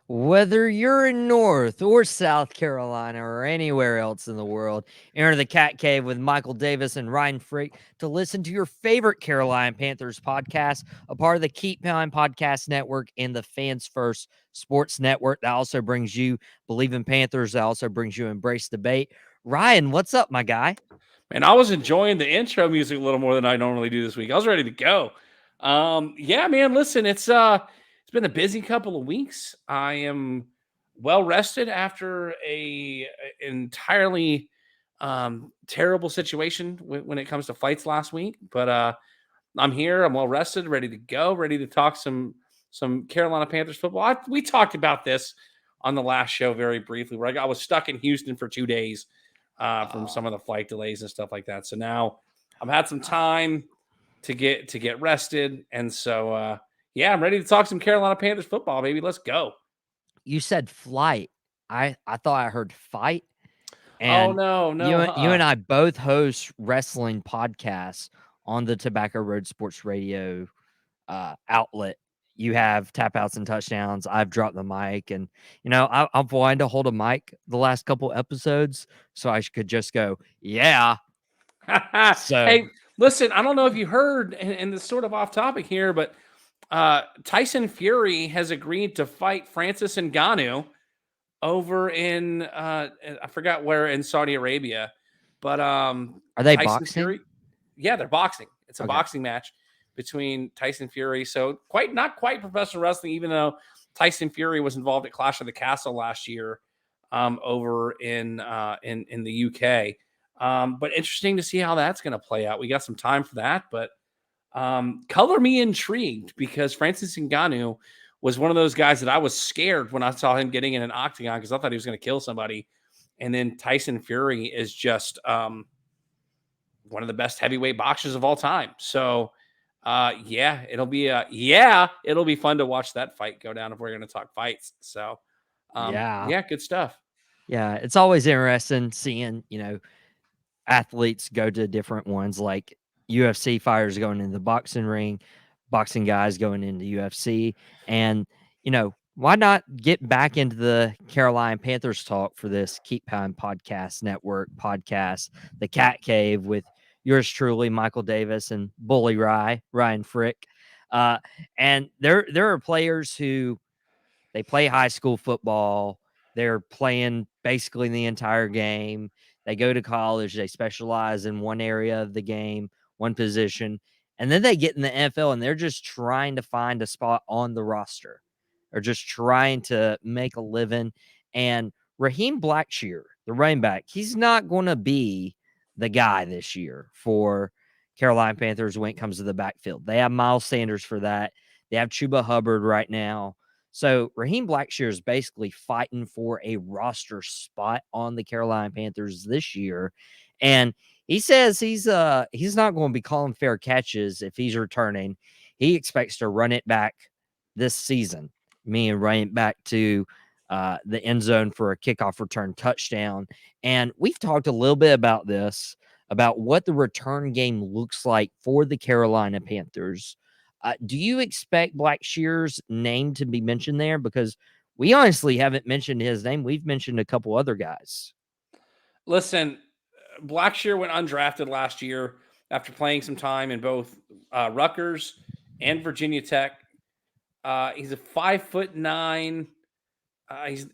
Whether you're in North or South Carolina or anywhere else in the world, enter the Cat Cave with Michael Davis and Ryan Frick to listen to your favorite Carolina Panthers podcast, a part of the Keep Pound Podcast Network and the Fans First Sports Network. That also brings you Believe in Panthers. That also brings you Embrace Debate. Ryan, what's up, my guy? Man, I was enjoying the intro music a little more than I normally do this week. I was ready to go. Yeah, man, listen, it's been a busy couple of weeks. I am well rested after a entirely terrible situation when it comes to fights last week. But I'm here. I'm well rested, ready to go, ready to talk some Carolina Panthers football. We talked about this on the last show very briefly, where I was stuck in Houston for 2 days from some of the flight delays and stuff like that. So now I've had some time to get rested, and so yeah, I'm ready to talk some Carolina Panthers football, baby. Let's go. You said flight. I thought I heard fight. Oh And no, you no. and I both host wrestling podcasts on the Tobacco Road Sports Radio outlet. You have tap outs and touchdowns. I've dropped the mic, and I've wanted to hold a mic the last couple episodes, so I could just go, yeah. So Hey, listen, I don't know if you heard, and it's sort of off topic here, but Tyson Fury has agreed to fight Francis Ngannou over in I forgot where in Saudi Arabia, but are they Tyson boxing? Fury, yeah, they're boxing. It's a Okay. boxing match between Tyson Fury. So not quite professional wrestling, even though Tyson Fury was involved at Clash of the Castle last year over in the UK. But interesting to see how that's going to play out. We got some time for that, but color me intrigued, because Francis Ngannou was one of those guys that I was scared when I saw him getting in an octagon, because I thought he was going to kill somebody. And then Tyson Fury is just one of the best heavyweight boxers of all time. So yeah, it'll be fun to watch that fight go down if we're going to talk fights. So yeah, good stuff. Yeah, it's always interesting seeing, athletes go to different ones, like UFC fighters going into the boxing ring, boxing guys going into UFC. And, why not get back into the Carolina Panthers talk for this Keep Pound Podcast Network podcast, the Cat Cave, with yours truly, Michael Davis, and Bully Ryan Frick. And there are players who they play high school football. They're playing basically the entire game. They go to college. They specialize in one area of the game, one position. And then they get in the NFL, and they're just trying to find a spot on the roster. They're just trying to make a living. And Raheem Blackshear, the running back, he's not going to be the guy this year for Carolina Panthers when it comes to the backfield. They have Miles Sanders for that. They have Chuba Hubbard right now. So Raheem Blackshear is basically fighting for a roster spot on the Carolina Panthers this year. And he says he's not going to be calling fair catches if he's returning. He expects to run it back this season, meaning run it back to the end zone for a kickoff return touchdown. And we've talked a little bit about this, about what the return game looks like for the Carolina Panthers. Do you expect Blackshear's name to be mentioned there? Because we honestly haven't mentioned his name. We've mentioned a couple other guys. Listen, Blackshear went undrafted last year after playing some time in both Rutgers and Virginia Tech. He's a 5'9".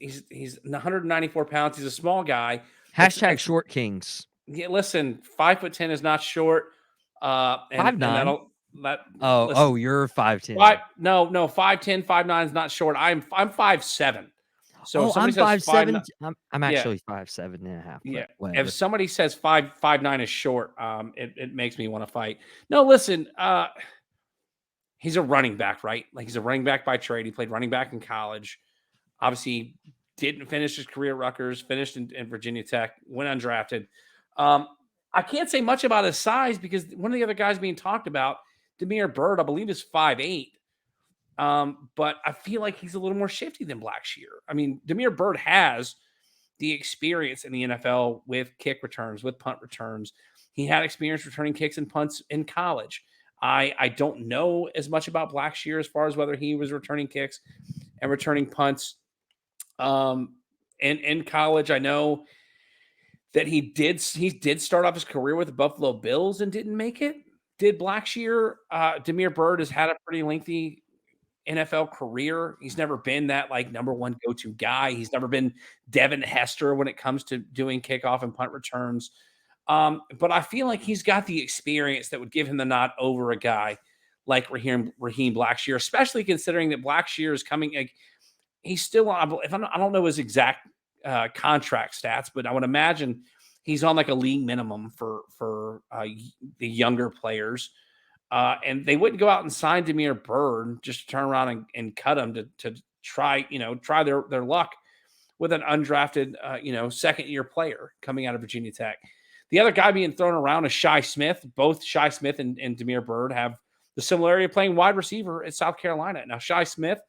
He's 194 pounds. He's a small guy. Hashtag short kings. Yeah, listen, 5'10" is not short. And 5'9". Listen, You're 5'10". No, 5'10", 5'9" is not short. I'm 5'7". So if I'm somebody says 5'7". I'm actually 5'7" and a half. Yeah. Whatever. If somebody says 5'9" is short, it makes me want to fight. No, listen, he's a running back, right? Like, he's a running back by trade. He played running back in college. Obviously, didn't finish his career at Rutgers, finished in Virginia Tech, went undrafted. I can't say much about his size, because one of the other guys being talked about, Damiere Byrd, I believe, is 5'8". But I feel like he's a little more shifty than Blackshear. I mean, Demir Bird has the experience in the NFL with kick returns, with punt returns. He had experience returning kicks and punts in college. I don't know as much about Blackshear as far as whether he was returning kicks and returning punts in college. I know that he did start off his career with the Buffalo Bills and didn't make it. Did Blackshear? Demir Bird has had a pretty lengthy NFL career. He's never been that like number one go-to guy. He's never been Devin Hester when it comes to doing kickoff and punt returns. But I feel like he's got the experience that would give him the nod over a guy like Raheem Blackshear, especially considering that Blackshear is coming. Like, he's still on. I don't know his exact contract stats, but I would imagine he's on like a league minimum for the younger players. And they wouldn't go out and sign Demir Bird just to turn around and cut him to try their luck with an undrafted second year player coming out of Virginia Tech. The other guy being thrown around is Shi Smith. Both Shi Smith and Demir Bird have the similarity of playing wide receiver at South Carolina. Now, Shi Smith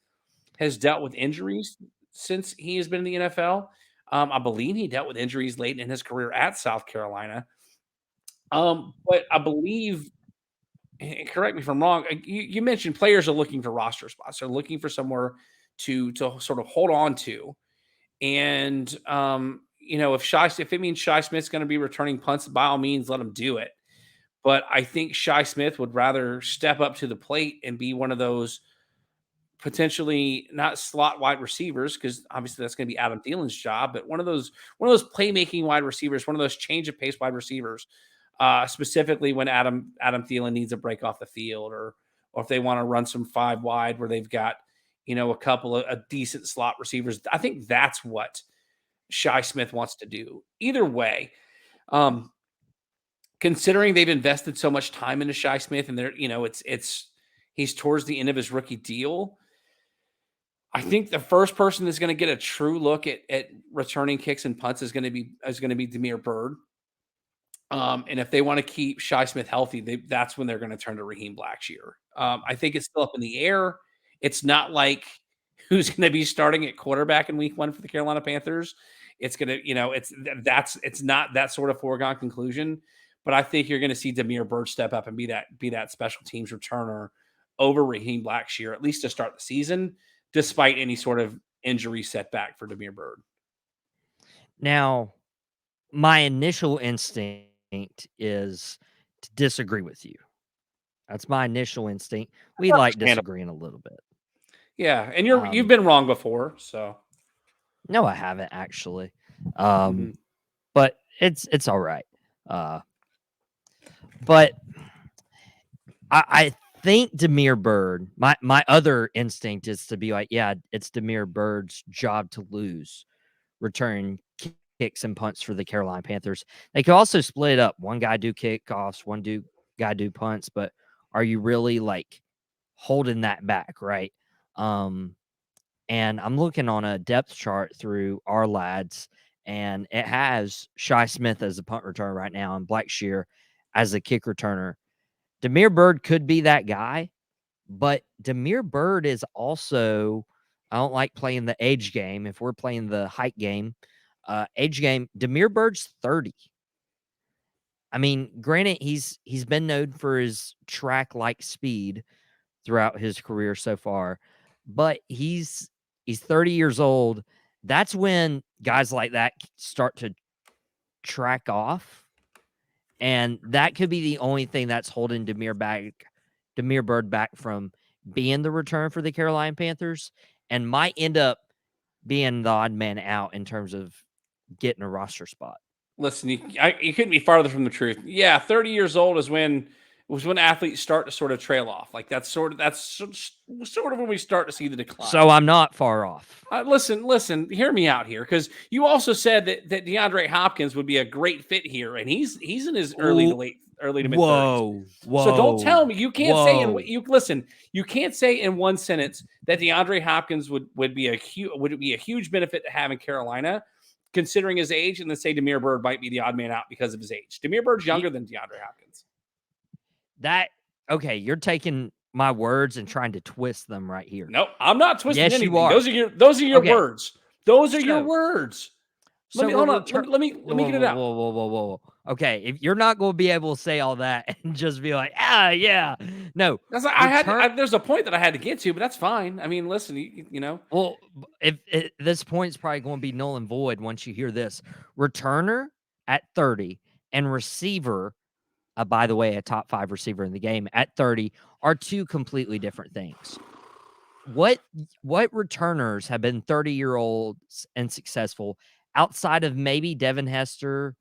has dealt with injuries since he has been in the NFL. I believe he dealt with injuries late in his career at South Carolina. But I believe, and correct me if I'm wrong, you mentioned players are looking for roster spots. They're looking for somewhere to sort of hold on to. And if it means Shi Smith's going to be returning punts, by all means, let him do it. But I think Shi Smith would rather step up to the plate and be one of those potentially not slot wide receivers, because obviously that's going to be Adam Thielen's job, but one of those playmaking wide receivers, one of those change of pace wide receivers, specifically when Adam Thielen needs a break off the field, or if they want to run some 5 wide where they've got a couple of a decent slot receivers. I think that's what Shi Smith wants to do. Either way, considering they've invested so much time into Shi Smith, and he's towards the end of his rookie deal, I think the first person that's going to get a true look at returning kicks and punts is going to be Demir Bird. And if they want to keep Shi Smith healthy, that's when they're going to turn to Raheem Blackshear. I think it's still up in the air. It's not like who's going to be starting at quarterback in week 1 for the Carolina Panthers. It's going to, it's not that sort of foregone conclusion. But I think you're going to see Demir Bird step up and be that special teams returner over Raheem Blackshear, at least to start the season, despite any sort of injury setback for Demir Bird. Now, my initial instinct is to disagree with you. That's my initial instinct. We like disagreeing a little bit. Yeah, and you've been wrong before, so. No, I haven't actually. But it's all right. But I think Demir Bird, my other instinct is to be like, yeah, it's Demir Bird's job to lose, return kicks and punts for the Carolina Panthers. They could also split it up. One guy do kickoffs, guy do punts, but are you really like holding that back, right? And I'm looking on a depth chart through our lads, and it has Shi Smith as a punt returner right now and Blackshear as a kick returner. Demir Bird could be that guy, but Demir Bird is also, I don't like playing the age game. If we're playing the height game, age game, Demir Bird's 30. I mean, granted, he's been known for his track-like speed throughout his career so far, but he's 30 years old. That's when guys like that start to track off. And that could be the only thing that's holding Demir Bird back from being the return for the Carolina Panthers, and might end up being the odd man out in terms of getting a roster spot. Listen, you couldn't be farther from the truth. Yeah, 30 years old was when athletes start to sort of trail off. Like that's sort of when we start to see the decline. So I'm not far off. Listen, hear me out here, because you also said that DeAndre Hopkins would be a great fit here, and he's in his early to mid 30s. Whoa! So don't tell me you can't say you can't say in one sentence that DeAndre Hopkins would be a huge benefit to have in Carolina, considering his age, and then say Demir Bird might be the odd man out because of his age. Demir Bird's younger than DeAndre Hopkins. Okay, you're taking my words and trying to twist them right here. No, I'm not twisting Yes, you anything. are. Those are your Okay. words. Those are your So words. Let so me we're hold on. return. Let me Whoa, get it whoa, out. whoa, whoa, whoa, whoa. Okay, if you're not going to be able to say all that and just be like, yeah, no, That's I had. return. There's a point that I had to get to, but that's fine. I mean, listen, you know, Well, if this point is probably going to be null and void once you hear this. Returner at 30 and receiver, by the way, a top 5 receiver in the game at 30 are two completely different things. What returners have been 30-year-olds and successful outside of maybe Devin Hester,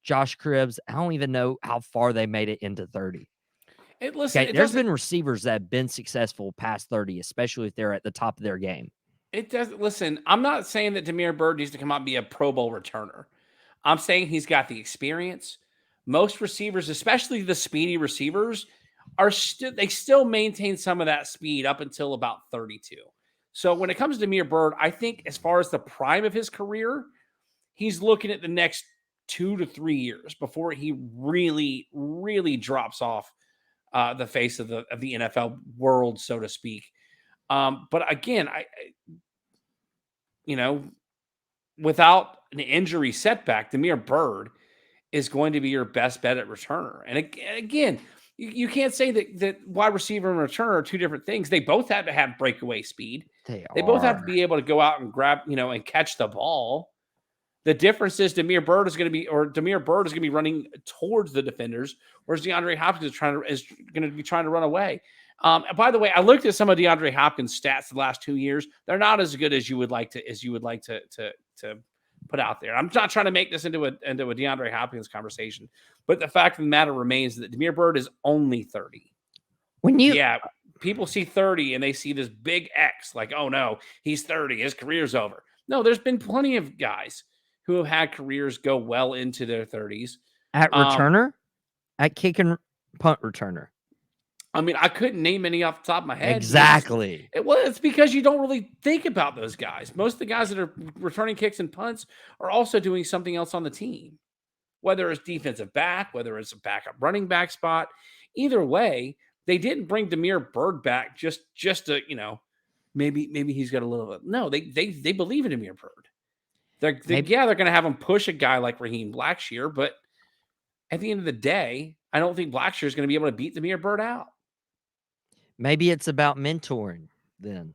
Josh Cribbs? I don't even know how far they made it into 30. listen, Okay, it there's doesn't. been receivers that have been successful past 30, especially if they're at the top of their game. It doesn't. Listen, I'm not saying that Damiere Byrd needs to come out and be a Pro Bowl returner. I'm saying he's got the experience. Most receivers, especially the speedy receivers, they still maintain some of that speed up until about 32. So when it comes to Damiere Byrd, I think as far as the prime of his career, he's looking at the next 2 to 3 years before he really, really drops off the face of the NFL world, so to speak. But again, you know, without an injury setback, Damiere Byrd is going to be your best bet at returner. And again, you can't say that wide receiver and returner are two different things. They both have to have breakaway speed. They They both have to are. be able to go out and grab, and catch the ball. The difference is Damiere Byrd is going to be running towards the defenders, whereas DeAndre Hopkins is going to be trying to run away. By the way, I looked at some of DeAndre Hopkins' stats the last 2 years. They're not as good as you would like to put out there. I'm not trying to make this into a DeAndre Hopkins conversation, but the fact of the matter remains that Damiere Byrd is only 30. When you Yeah, people see 30 and they see this big X, like, oh no, he's 30, his career's over. No, there's been plenty of guys who have had careers go well into their 30s. at returner, at kick and punt returner. I mean, I couldn't name any off the top of my head. Exactly. It's because you don't really think about those guys. Most of the guys that are returning kicks and punts are also doing something else on the team, whether it's defensive back, whether it's a backup running back spot. Either way, they didn't bring Damiere Byrd back just to, maybe he's got a little bit. No, they believe in Damiere Byrd. They're going to have him push a guy like Raheem Blackshear, but at the end of the day, I don't think Blackshear is going to be able to beat Damiere Byrd out. Maybe it's about mentoring then.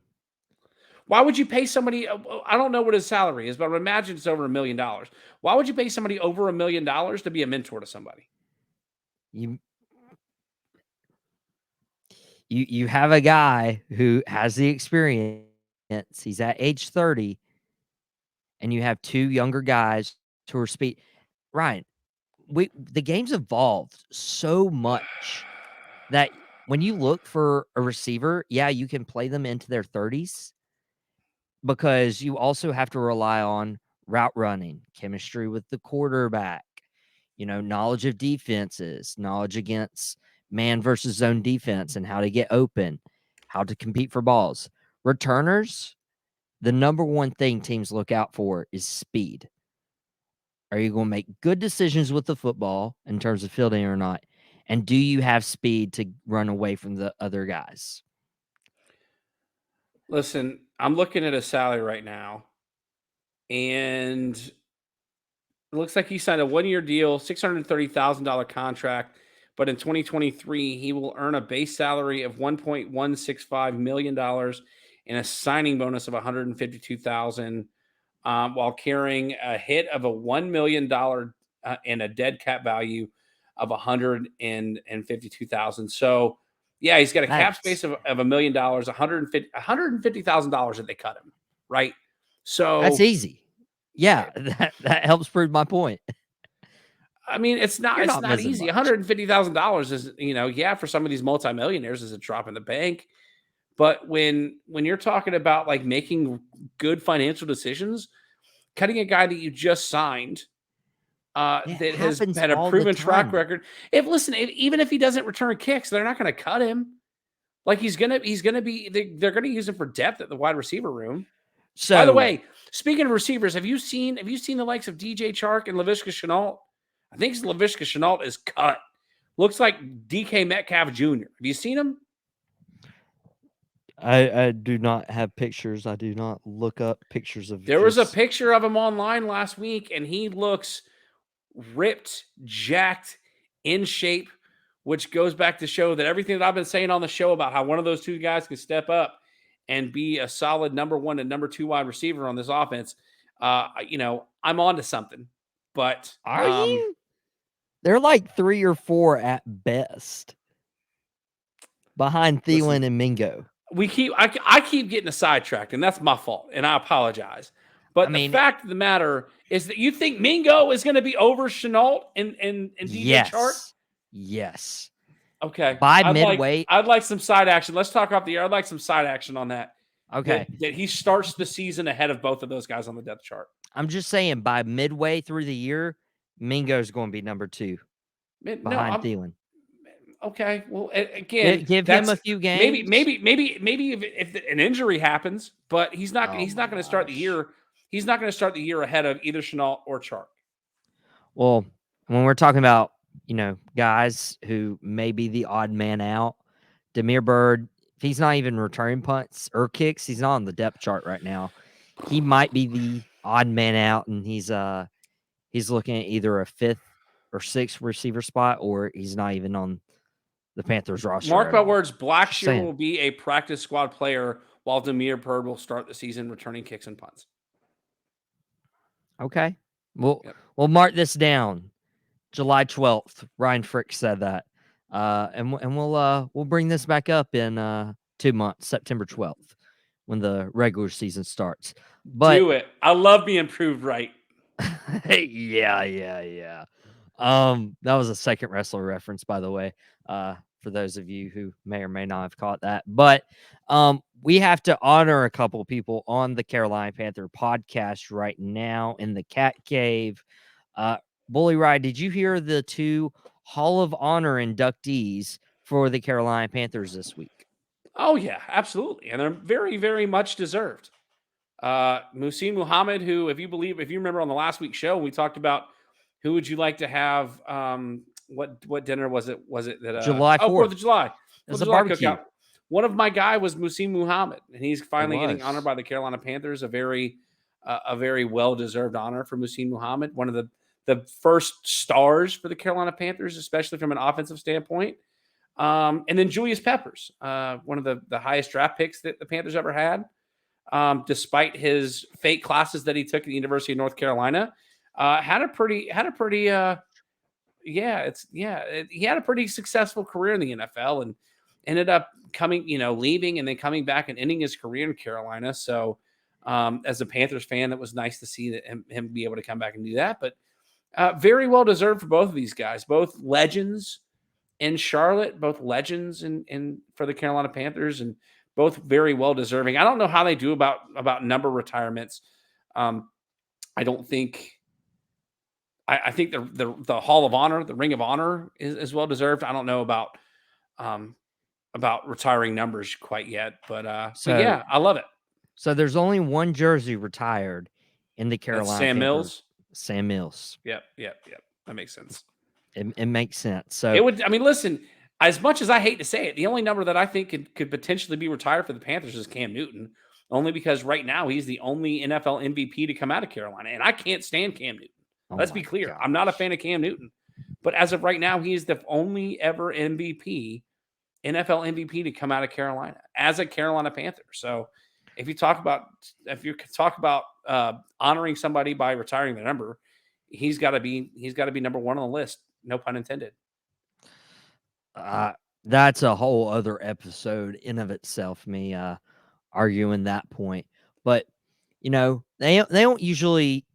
Why would you pay somebody? I don't know what his salary is, but I imagine it's over $1 million. Why would you pay somebody over $1 million to be a mentor to somebody? You have a guy who has the experience. He's at age 30, and you have two younger guys who are speed. Ryan, the game's evolved so much that when you look for a receiver, yeah, you can play them into their 30s because you also have to rely on route running, chemistry with the quarterback, knowledge of defenses, knowledge against man versus zone defense and how to get open, how to compete for balls. Returners, the number one thing teams look out for is speed. Are you going to make good decisions with the football in terms of fielding or not? And do you have speed to run away from the other guys? Listen, I'm looking at his salary right now, and it looks like he signed a 1-year deal, $630,000 contract. But in 2023, he will earn a base salary of $1.165 million and a signing bonus of $152,000, while carrying a hit of a $1 million and a dead cap value of $152,000. So, yeah, he's got a cap space of $1 million, $150,000 that they cut him, right? So that's easy. Yeah, that helps prove my point. I mean, it's not easy. $150,000 is, for some of these multimillionaires is a drop in the bank. But when you're talking about like making good financial decisions, cutting a guy that you just signed that has had a proven track record. Even if he doesn't return kicks, they're not going to cut him. Like they're going to use him for depth at the wide receiver room. So, by the way, speaking of receivers, have you seen the likes of DJ Chark and Laviska Shenault? I think Laviska Shenault is cut. Looks like DK Metcalf Jr. Have you seen him? I do not have pictures. I do not look up pictures of There was a just. picture of him online last week, and he looks ripped, jacked, in shape, which goes back to show that everything that I've been saying on the show about how one of those two guys can step up and be a solid number one and number two wide receiver on this offense. I'm on to something. But Are you? They're like 3 or 4 at best behind listen, Thielen and Mingo. I keep getting sidetracked, and that's my fault, and I apologize. I But the mean, fact of the matter is that you think Mingo is going to be over Chenault and DJ Chark? yes. Yes. Okay, By midway, I'd like some side action. Let's talk off the air. I'd like some side action on that. okay. That he starts the season ahead of both of those guys on the depth chart. I'm just saying by midway through the year, Mingo's going to be number 2 Man, no, behind I'm Thielen. okay. Well, again, Give him that's a few maybe games. if an injury happens, but he's not Oh my going to start the gosh. year. He's not going to start the year ahead of either Chenault or Chark. Well, when we're talking about, guys who may be the odd man out, Demir Bird, if he's not even returning punts or kicks, he's not on the depth chart right now. He might be the odd man out, and he's looking at either a 5th or 6th receiver spot, or he's not even on the Panthers roster Mark at my all. words, Just Blackshear saying. will be a practice squad player while Demir Bird will start the season returning kicks and punts. Okay. We'll Yep. we'll mark this down. July 12th. Ryan Frick said that. And we'll bring this back up in 2 months, September 12th, when the regular season starts. But Do it. I love being proved right. yeah. That was a second wrestler reference, by the way. For those of you who may or may not have caught that. But we have to honor a couple people on the Carolina Panther podcast right now in the Cat Cave. Bully Ride, did you hear the 2 Hall of Honor inductees for the Carolina Panthers this week? Oh yeah, absolutely, and they're very, very much deserved. Muhsin Muhammad, who, if you remember on the last week's show, we talked about who would you like to have. What dinner was it? Was it that? July 4th 4th. of July, It 4th was of a July barbecue. cookout. One of my guy was Muhsin Muhammad, and he's It finally getting honored was. by the Carolina Panthers. A very well deserved honor for Muhsin Muhammad, one of the first stars for the Carolina Panthers, especially from an offensive standpoint. And then Julius Peppers, one of the highest draft picks that the Panthers ever had, despite his fake classes that he took at the University of North Carolina, he had a pretty successful career in the NFL and ended up leaving and then coming back and ending his career in Carolina. So, as a Panthers fan, that was nice to see that him be able to come back and do that. But very well deserved for both of these guys, both legends in Charlotte, both legends in for the Carolina Panthers, and both very well deserving. I don't know how they do about number retirements. I don't think. I think the Hall of Honor, the Ring of Honor, is well deserved. I don't know about retiring numbers quite yet, but So yeah, I love it. so there's only one jersey retired in the That's Carolina Sam Panthers. Mills. Sam Mills. Yep. That makes sense. It makes sense. So It would. I mean, listen. As much as I hate to say it, the only number that I think could potentially be retired for the Panthers is Cam Newton, only because right now he's the only NFL MVP to come out of Carolina, and I can't stand Cam Newton. oh Let's my be clear. I'm not a gosh. fan of Cam Newton, but as of right now, he is the only ever NFL MVP to come out of Carolina as a Carolina Panther. So, if you talk about honoring somebody by retiring the number, he's got to be number one on the list. No pun intended. That's a whole other episode in of itself, me arguing that point. But they don't usually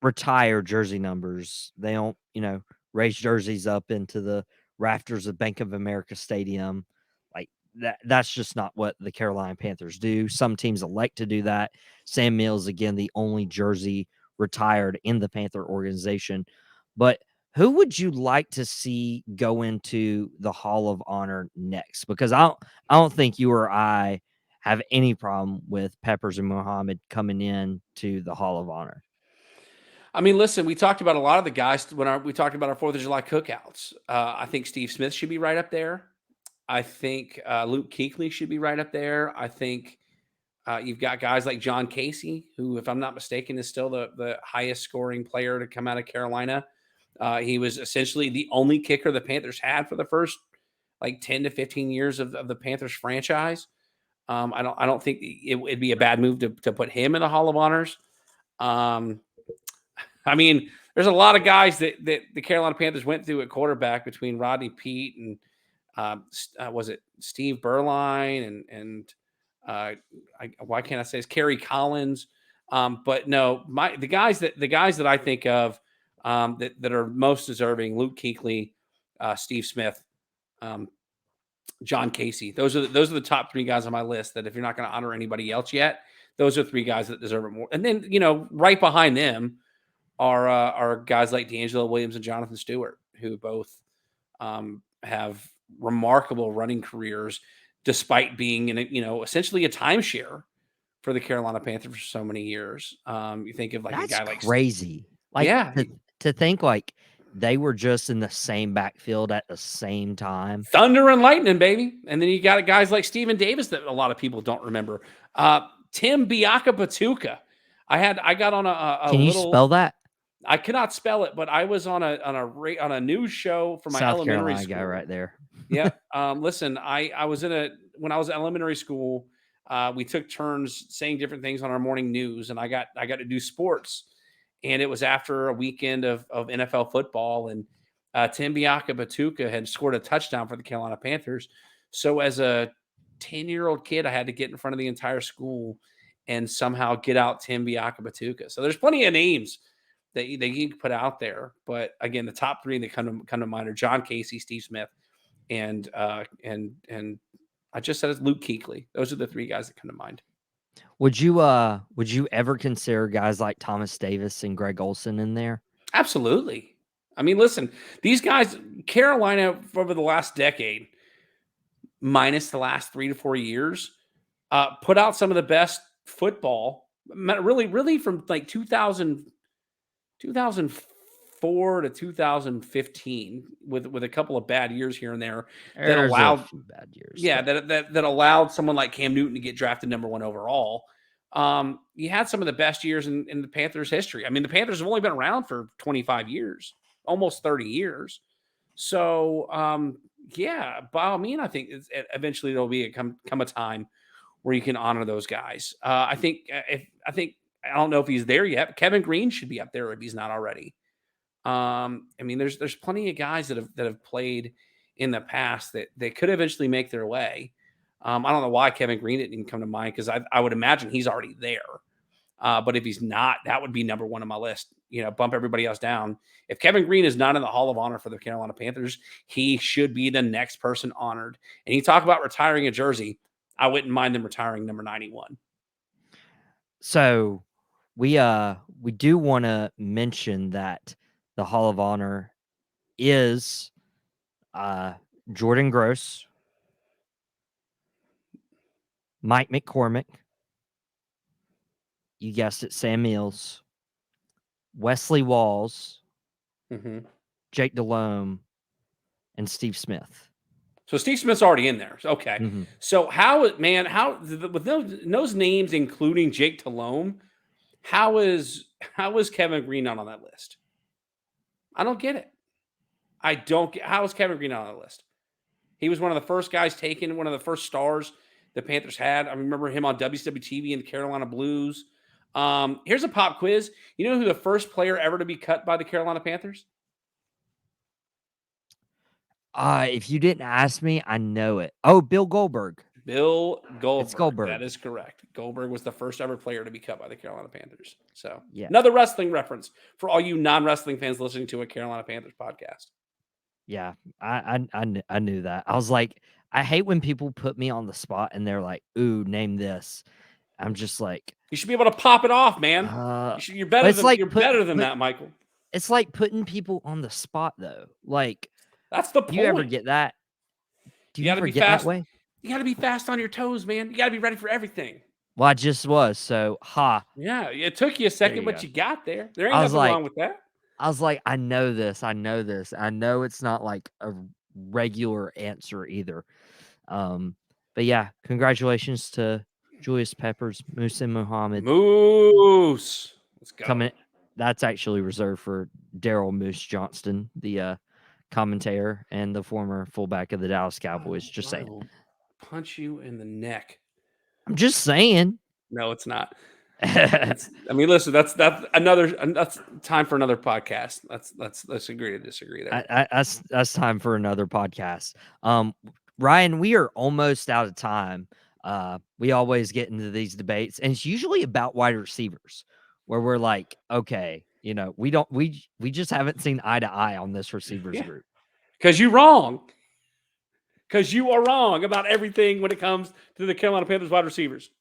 retire jersey numbers. They don't, raise jerseys up into the rafters of Bank of America Stadium. Like that's just not what the Carolina Panthers do. Some teams elect to do that. Sam Mills, again, the only jersey retired in the Panther organization. But who would you like to see go into the Hall of Honor next? Because I don't think you or I have any problem with Peppers and Muhammad coming in to the Hall of Honor. I mean, listen, we talked about a lot of the guys when we talked about our 4th of July cookouts. I think Steve Smith should be right up there. I think Luke Kuechly should be right up there. I think you've got guys like John Casey, who, if I'm not mistaken, is still the highest scoring player to come out of Carolina. He was essentially the only kicker the Panthers had for the first like 10 to 15 years of the Panthers franchise. I don't think it'd be a bad move to put him in the Hall of Honors. Um, I mean, there's a lot of guys that the Carolina Panthers went through at quarterback between Rodney Peete and was it Steve Berline and why can't I say it's Kerry Collins? But no, the guys that I think of that are most deserving: Luke Kuechly, Steve Smith, um, John Casey. Those are the top three guys on my list. That if you're not going to honor anybody else yet, those are three guys that deserve it more. And then right behind them are guys like D'Angelo Williams and Jonathan Stewart, who both have remarkable running careers, despite being in essentially a timeshare for the Carolina Panthers for so many years. You think of like a That's guy like crazy. Like, yeah, to think, like, they were just in the same backfield at the same time. thunder and lightning, baby. And then you got guys like Steven Davis that a lot of people don't remember. Tim Biakabatuka. I got on a Can you little. spell that? I cannot spell it, but I was on a news show for my South elementary Carolina school. guy right there. Yeah. Listen, I was when I was in elementary school, we took turns saying different things on our morning news, and I got to do sports, and it was after a weekend of NFL football, and Tim Biakabatuka had scored a touchdown for the Carolina Panthers. So as a 10-year-old kid, I had to get in front of the entire school and somehow get out Tim Biakabatuka. So there's plenty of names that you can put out there, but again, the top three that come to mind are John Casey, Steve Smith, and I just said it's Luke Kuechly. Those are the three guys that come to mind. Would you ever consider guys like Thomas Davis and Greg Olson in there? Absolutely. I mean, listen, these guys, Carolina over the last decade, minus the last 3 to 4 years, put out some of the best football, really from like 2004 to 2015, with a couple of bad years here and there that There's allowed, a few bad years. yeah, that allowed someone like Cam Newton to get drafted number 1 overall. You had some of the best years in the Panthers' history. I mean, the Panthers have only been around for 25 years, almost 30 years. So, yeah, by all means, I think eventually there'll be come a time where you can honor those guys. I think I don't know if he's there yet, but Kevin Green should be up there if he's not already. I mean, there's plenty of guys that have played in the past that could eventually make their way. I don't know why Kevin Green didn't come to mind, because I would imagine he's already there. But if he's not, that would be number 1 on my list. Bump everybody else down. If Kevin Green is not in the Hall of Honor for the Carolina Panthers, he should be the next person honored. And you talk about retiring a jersey, I wouldn't mind them retiring number 91. So we do want to mention that the Hall of Honor is Jordan Gross, Mike McCormick, you guessed it, Sam Mills, Wesley Walls, Jake Delhomme, and Steve Smith. So Steve Smith's already in there. Okay. Mm-hmm. So with those names, including Jake Delhomme, how is Kevin Green not on that list? I don't get it. I don't get how is Kevin Green not on that list? He was one of the first guys taken, one of the first stars the Panthers had. I remember him on WCW and the Carolina Blues. Here's a pop quiz. You know who the first player ever to be cut by the Carolina Panthers? If you didn't ask me, I know it. Oh, Bill Goldberg. Bill Goldberg. It's Goldberg. That is correct. Goldberg was the first ever player to be cut by the Carolina Panthers. So, yeah. Another wrestling reference for all you non-wrestling fans listening to a Carolina Panthers podcast. Yeah, I knew that. I was like, I hate when people put me on the spot and they're like, "Ooh, name this." I'm just like, you should be able to pop it off, man. You're better than that, Michael. It's like putting people on the spot, though. Like, that's the point. Do you ever get that? Do you ever get fast, that way? You got to be fast on your toes, man. You got to be ready for everything. Well, I just was. So, Yeah, it took you a second, but you got there. There ain't nothing wrong with that. I was like, I know this. I know it's not like a regular answer either. But yeah, congratulations to Julius Peppers, Musa Muhammad Moose. Let's go. coming. That's actually reserved for Daryl Moose Johnston, the commentator and the former fullback of the Dallas Cowboys. Just I saying. will punch you in the neck. I'm just saying. No, it's not. I mean, listen, that's time for another podcast. Let's agree to disagree there. That's time for another podcast. Ryan, we are almost out of time. We always get into these debates, and it's usually about wide receivers, where we're like, okay, we just haven't seen eye to eye on this receivers group. Because you're wrong. Because you are wrong about everything when it comes to the Carolina Panthers wide receivers.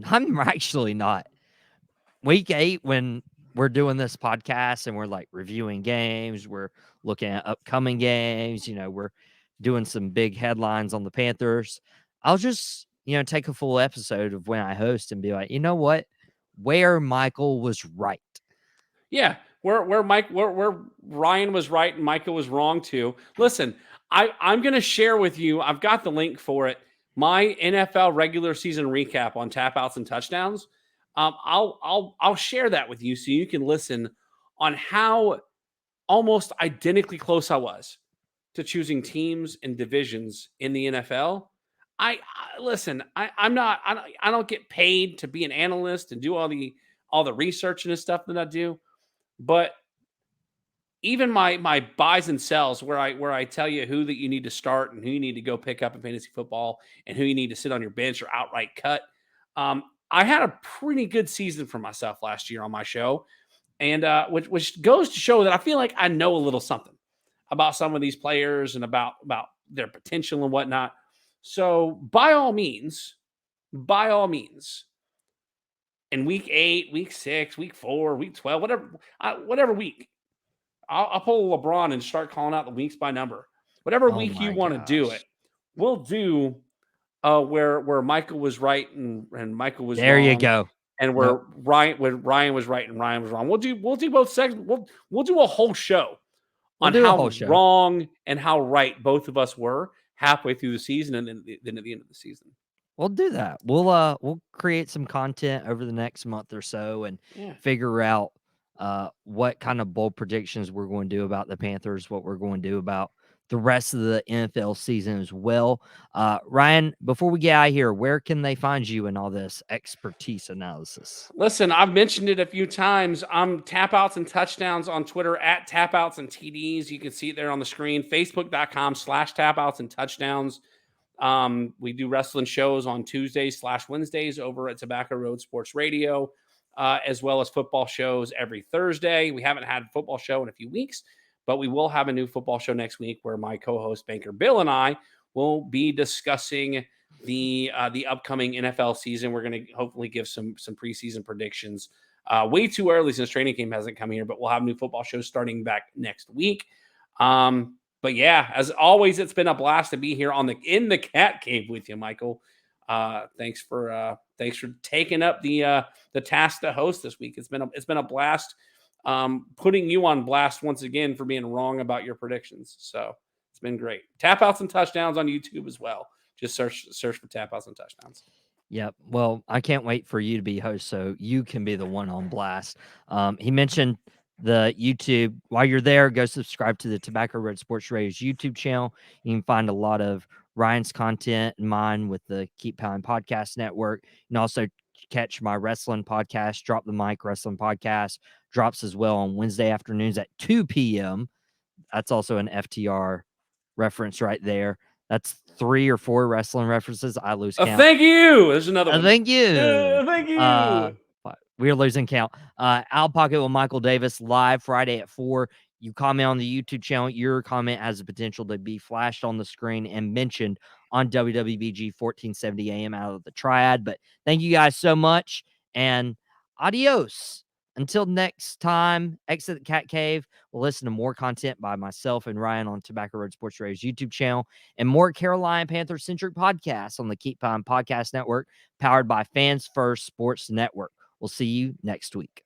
I'm actually not. Week 8, when we're doing this podcast and we're like reviewing games, we're looking at upcoming games, we're doing some big headlines on the Panthers. I'll just, take a full episode of when I host and be like, you know what? Where Michael was right. Yeah, where Ryan was right and Micah was wrong too. Listen, I'm going to share with you. I've got the link for it. My NFL regular season recap on tap outs and touchdowns. I'll share that with you so you can listen on how almost identically close I was to choosing teams and divisions in the NFL. Listen. I don't get paid to be an analyst and do all the research and stuff that I do. But even my buys and sells, where I tell you who that you need to start and who you need to go pick up in fantasy football and who you need to sit on your bench or outright cut. I had a pretty good season for myself last year on my show, and which goes to show that I feel like I know a little something about some of these players and about their potential and whatnot. So by all means, in week 8, week 6, week 4, week 12, whatever week, I'll pull LeBron and start calling out the weeks by number. Whatever week you want to do it, we'll do where Michael was right and Michael was there wrong. You go. And where Ryan was right and Ryan was wrong. We'll do both segments. We'll do a whole show on how wrong and how right both of us were halfway through the season and then at the end of the season. We'll do that. We'll create some content over the next month or so and figure out what kind of bold predictions we're going to do about the Panthers, what we're going to do about the rest of the NFL season as well. Ryan, before we get out of here, where can they find you in all this expertise analysis? Listen, I've mentioned it a few times. I'm Tap Outs and Touchdowns on Twitter at Tap Outs and TDs. You can see it there on the screen. Facebook.com/Tap Outs and Touchdowns. We do wrestling shows on Tuesdays/Wednesdays over at Tobacco Road Sports Radio, as well as football shows every Thursday. We haven't had a football show in a few weeks, but we will have a new football show next week where my co-host Banker Bill and I will be discussing the upcoming NFL season. We're going to hopefully give some preseason predictions. Way too early since training camp hasn't come here, but we'll have new football shows starting back next week. But yeah, as always, it's been a blast to be here in the Cat Cave with you, Michael. Thanks for taking up the task to host this week. It's been a blast. Putting you on blast once again for being wrong about your predictions. So it's been great. Tap Outs and Touchdowns on YouTube as well. Just search for Tap Outs and Touchdowns. Yep. Well, I can't wait for you to be host so you can be the one on blast. He mentioned the YouTube. While you're there, go subscribe to the Tobacco Road Sports Radio's YouTube channel. You can find a lot of Ryan's content and mine with the Keep Pounding Podcast Network. And also catch my wrestling podcast, Drop the Mic Wrestling Podcast. Drops as well on Wednesday afternoons at 2 p.m. That's also an FTR reference right there. That's 3 or 4 wrestling references. I lose count. Thank you. There's another one. Thank you. Thank you. We're losing count. Out Pocket with Michael Davis live Friday at 4. You comment on the YouTube channel. Your comment has the potential to be flashed on the screen and mentioned on WWBG 1470 AM out of the Triad. But thank you guys so much, and adios. Until next time, exit the Cat Cave. We'll listen to more content by myself and Ryan on Tobacco Road Sports Radio's YouTube channel and more Carolina Panther-centric podcasts on the Keep Pounding Podcast Network, powered by Fans First Sports Network. We'll see you next week.